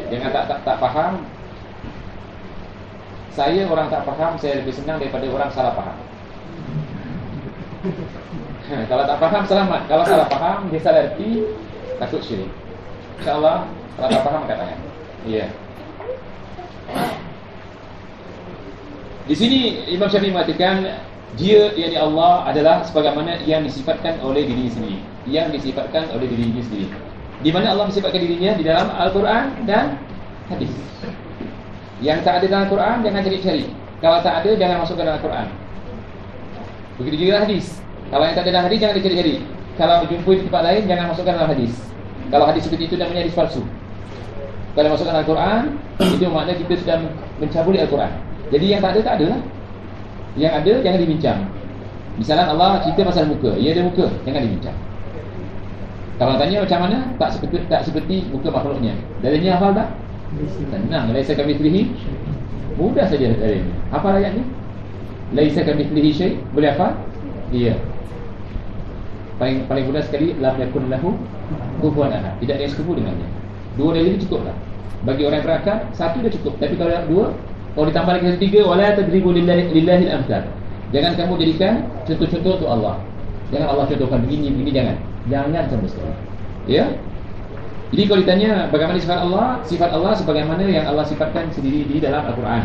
Jangan tak faham. Saya orang tak faham, saya lebih senang daripada orang salah faham. Kalau tak faham, selamat. Kalau salah faham, dia salah erti, takut syirik. InsyaAllah, kalau tak faham, angkat tangan. Ya. Di sini Imam Syafi'i mengatakan dia, yakni Allah, adalah sebagaimana yang disifatkan oleh dirinya sendiri. Yang disifatkan oleh dirinya sendiri. Di mana Allah mensifatkan dirinya? Di dalam Al-Quran dan hadis. Yang tak ada dalam Al-Quran, jangan cari-cari. Kalau tak ada, jangan masukkan dalam Al-Quran. Begitu juga hadis. Kalau yang tak ada dalam hadis, jangan dicari-cari. Kalau jumpai di tempat lain, jangan masukkan dalam hadis. Kalau hadis seperti itu namanya hadis palsu. Kalau masukkan Al-Quran, itu maknanya kita sudah mencabuli Al-Quran. Jadi yang tak ada, tak ada lah. Yang ada, jangan dibincang. Misalnya Allah cerita pasal muka. Ia ada muka, jangan dibincang. Kalau tanya macam mana, tak seperti muka makhluknya. Dalilnya hafal tak? Senang. Laisa kamitslihi, mudah saja dalilnya. Hafal ayat ni? Laisa kamitslihi syai', boleh hafal? Iya. Paling mudah sekali, lam yakun lahu kufuwan ahad. Tidak ada yang sekufu dengannya. Dua dalil itu cukuplah. Bagi orang yang berakal, satu dah cukup. Tapi kalau dua, kalau ditambah lagi tiga, wala tadribu lillahi al-amthal. Jangan kamu jadikan contoh-contoh untuk Allah. Jangan Allah contohkan begini, jangan. Jangan sama sekali. Ya. Jadi kalau ditanya bagaimana sifat Allah sebagaimana yang Allah sifatkan sendiri di dalam Al-Quran.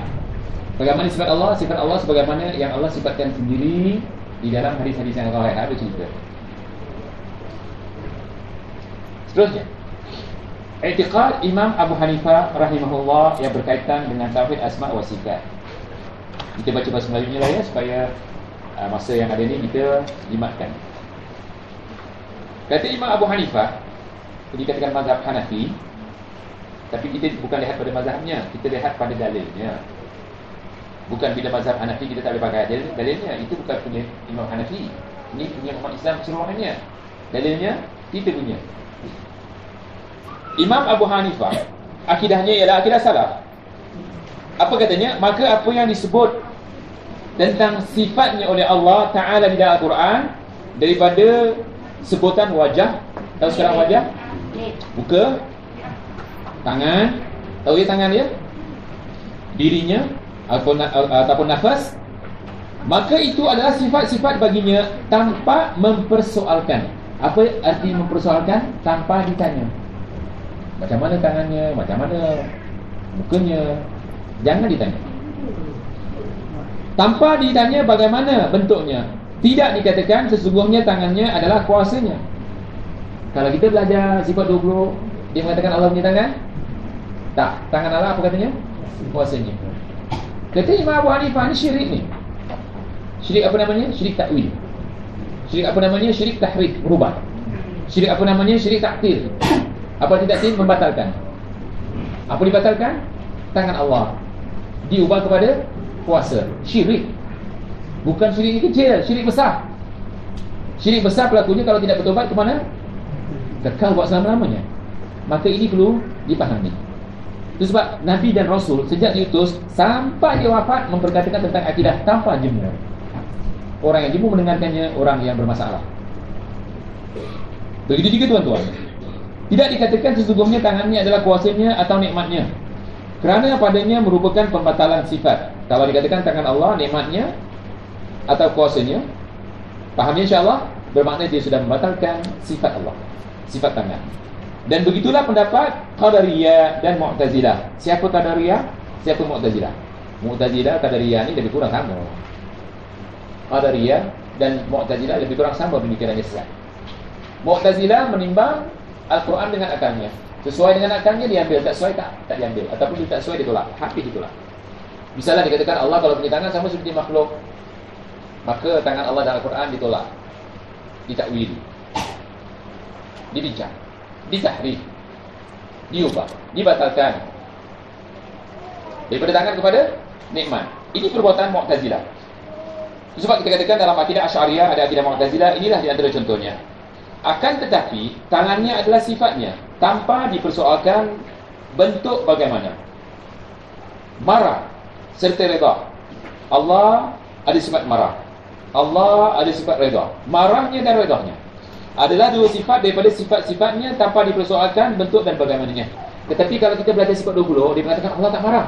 Bagaimana sifat Allah sebagaimana yang Allah sifatkan sendiri di dalam hadis-hadis yang sahih. Ada cerita. Seterusnya, i'tiqad Imam Abu Hanifah rahimahullah yang berkaitan dengan tauhid asma wa sifat. Kita baca bahasa Melayunya lah ya, supaya masa yang ada ni kita jimatkan. Kata Imam Abu Hanifah, dikatakan mazhab Hanafi, tapi kita bukan lihat pada mazhabnya, kita lihat pada dalilnya. Bukan bila mazhab Hanafi kita tak boleh pakai dalilnya. Itu bukan punya Imam Hanafi. Ini punya umat Islam keseluruhannya. Dalilnya kita punya. Imam Abu Hanifah, akidahnya ialah akidah salaf. Apa katanya? Maka apa yang disebut tentang sifatnya oleh Allah Ta'ala di dalam Al-Quran, daripada sebutan wajah. Tahu sekarang wajah? Muka, tangan. Tahu ya tangan dia? Dirinya ataupun nafas. Maka itu adalah sifat-sifat baginya tanpa mempersoalkan. Apa arti mempersoalkan? Tanpa ditanya macam mana tangannya, macam mana mukanya. Jangan ditanya. Tanpa ditanya bagaimana bentuknya. Tidak dikatakan sesungguhnya tangannya adalah kuasanya. Kalau kita belajar sifat 20, dia mengatakan Allah punya tangan? Tak. Tangan Allah apa katanya? Kuasanya. Kata Imam Abu Hanifah ni syirik ni. Syirik apa namanya? Syirik takwil. Syirik apa namanya? Syirik tahrif, berubah. Syirik apa namanya? Syirik taktil. Apa tidak taktil? Membatalkan. Apa dibatalkan? Tangan Allah diubah kepada kuasa. Syirik. Bukan syirik kecil, syirik besar. Syirik besar pelakunya kalau tidak bertobat ke mana? Kekal buat selama-lamanya. Maka ini perlu dipahami. Itu sebab Nabi dan Rasul sejak diutus sampai dia wafat memperkatakan tentang akidah tanpa jemu. Orang yang jemu mendengarkannya orang yang bermasalah. Begitu juga tuan-tuan. Tidak dikatakan sesungguhnya tangannya adalah kuasanya atau nikmatnya, kerana padanya merupakan pembatalan sifat. Kalau dikatakan tangan Allah, nikmatnya atau kuasanya, pahamnya insyaAllah bermakna dia sudah membatalkan sifat Allah, sifat tangan. Dan begitulah pendapat Qadariyah dan Mu'tazilah. Siapa Qadariyah? Siapa Mu'tazilah? Mu'tazilah, Qadariyah ni lebih kurang sama. Qadariyah dan Mu'tazilah lebih kurang sama pemikirannya sesat. Mu'tazilah menimbang Al-Quran dengan akalnya. Sesuai dengan akalnya diambil, tak sesuai tak diambil. Ataupun tak sesuai ditolak, habis ditolak. Misalnya dikatakan Allah kalau punya tangan sama seperti makhluk, maka tangan Allah dalam Al-Quran ditolak, ditakwili, dibincang, ditahrif, diubah, dibatalkan. Daripada tangan kepada nikmat. Ini perbuatan Mu'tazilah. Sebab kita katakan dalam akidah Asy'ariyah ada akidah Mu'tazilah, inilah di antara contohnya. Akan tetapi tangannya adalah sifatnya, tanpa dipersoalkan bentuk bagaimana. Marah serta redha. Allah ada sifat marah, Allah ada sifat redha. Marahnya dan redahnya adalah dua sifat daripada sifat-sifatnya tanpa dipersoalkan bentuk dan bagaimananya. Tetapi kalau kita belajar sifat 20, dia mengatakan Allah tak marah.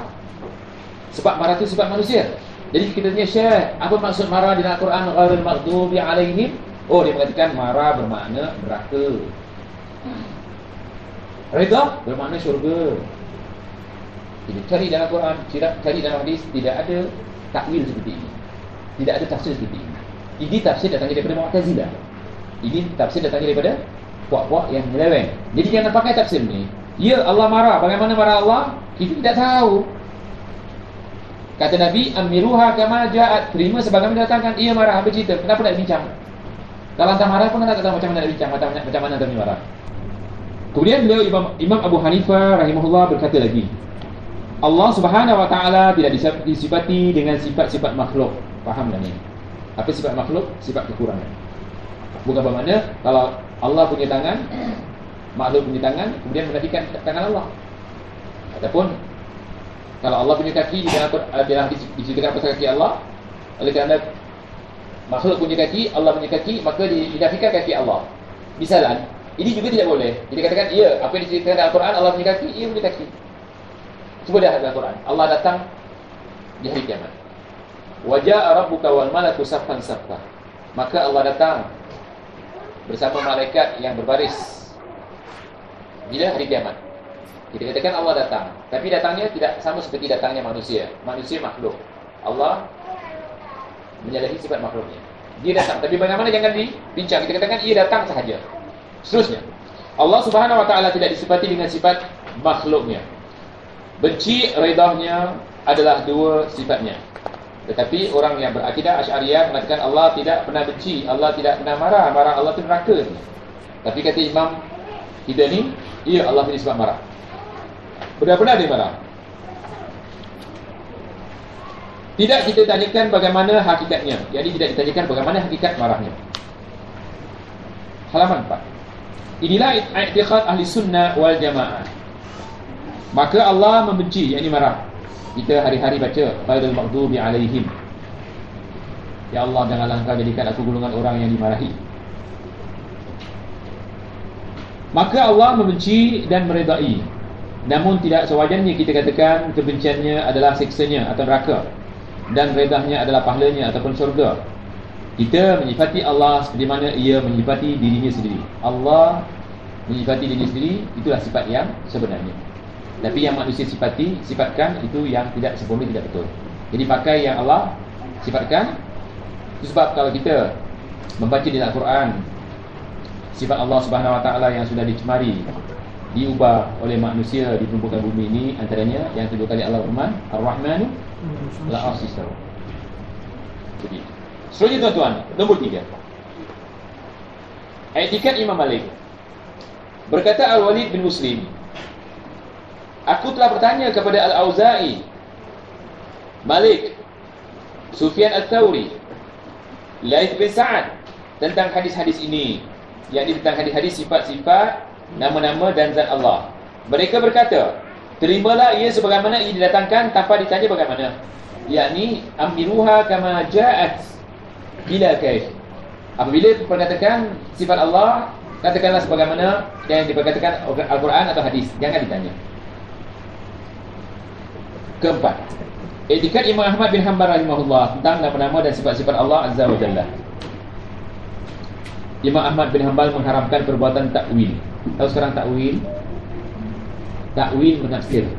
Sebab marah itu sifat manusia. Jadi kita tanya Syekh, apa maksud marah di dalam Al-Quran? Ghairil maghdubi alaihim. Oh, dia mengatakan marah bermakna neraka. Redha bermakna syurga. Jadi cari dalam Al-Quran, cari dalam hadis, tidak ada takwil seperti ini. Tidak ada tafsir seperti ini. Ini tafsir datangnya daripada Mu'tazilah. Ini tafsir datangnya daripada puak-puak yang menyeleweng. Jadi jangan pakai tafsir ni. Ya, Allah marah. Bagaimana marah Allah? Kita tidak tahu. Kata Nabi, amiruha kama ja'at. Terima sebagaimana datangkan. Ia marah. Apa cerita? Kenapa nak bincang? Kalau hantar marah pun tak tahu macam mana nak bincang, macam mana Nabi marah. Kemudian beliau Imam Abu Hanifah rahimahullah berkata lagi, Allah Subhanahu wa taala tidak disifati dengan sifat-sifat makhluk. Faham tak ni? Apa sifat makhluk? Sifat kekurangan. Bukan bermakna kalau Allah punya tangan, makhluk punya tangan, kemudian menafikan tangan Allah. Ataupun kalau Allah punya kaki, di dalam diceritakan pasal kaki Allah, oleh kerana makhluk punya kaki, Allah punya kaki, maka dinafikan kaki Allah. Misalan, ini juga tidak boleh. Jadi katakan, ya, apa yang diceritakan dalam Al-Quran, Allah punya kaki, ia punya kaki. Cuba dah dalam Al-Quran, Allah datang di hari kiamat. Waja'a rabbuka wal malaku saffan saffa. Maka Allah datang bersama malaikat yang berbaris. Bila hari kiamat. Kita katakan Allah datang, tapi datangnya tidak sama seperti datangnya manusia. Manusia makhluk. Allah menyalahi sifat makhluknya. Dia datang, tapi bagaimana jangan dibincang. Kita katakan ia datang sahaja. Seterusnya, Allah Subhanahu wa taala tidak disifati dengan sifat makhluknya. Benci, redahnya adalah dua sifatnya. Tetapi orang yang berakidah Asy'ariyah mengatakan Allah tidak pernah benci, Allah tidak pernah marah. Marah Allah itu neraka. Tapi kata Imam kita ni, ya, Allah tidak sifat marah. Benar-benar dia marah. Tidak kita tanyakan bagaimana hakikatnya. Jadi tidak ditanyakan bagaimana hakikat marahnya. Halaman 4. Inilah i'tiqad ahli sunnah wal jamaah. Maka Allah membenci, yakni marah. Kita hari-hari baca ghairil maghdubi alaihim. Ya Allah, janganlah Engkau jadikan aku golongan orang yang dimarahi. Maka Allah membenci dan meredai. Namun tidak sewajarnya kita katakan kebenciannya adalah siksanya atau neraka, dan redahnya adalah pahalanya ataupun syurga. Kita menyifati Allah seperti mana ia menyifati dirinya sendiri. Allah menyifati dirinya sendiri, itulah sifat yang sebenarnya. Tapi yang manusia sifatkan itu yang tidak sempurna, tidak betul. Jadi pakai yang Allah sifatkan. Itu sebab kalau kita membaca di Al-Quran sifat Allah Subhanahu wa taala yang sudah dicemari, diubah oleh manusia di permukaan bumi ini, antaranya yang kedua kali Allah firman Ar-Rahmanu la asistaw. Jadi selanjutnya tuan-tuan, nombor 3. I'tikad Imam Malik. Berkata Al-Walid bin Muslim, aku telah bertanya kepada Al-Auza'i, Malik, Sufyan Al-Thawri, Laith bin Sa'ad tentang hadis-hadis ini, yakni tentang hadis-hadis sifat-sifat, nama-nama dan zat Allah. Mereka berkata, terimalah ia sebagaimana ia didatangkan tanpa ditanya bagaimana. Yakni amiruha kama ja'at bila kaif. Apabila perkatakan sifat Allah, katakanlah sebagaimana yang diperkatakan Al-Quran atau hadis, jangan ditanya. Keempat, i'tikad Imam Ahmad bin Hanbal rahimahullah tentang nama-nama dan sifat-sifat Allah Azza wa Jalla. Imam Ahmad bin Hanbal mengharamkan perbuatan takwil. Tahu sekarang takwil? Takwil menafsir.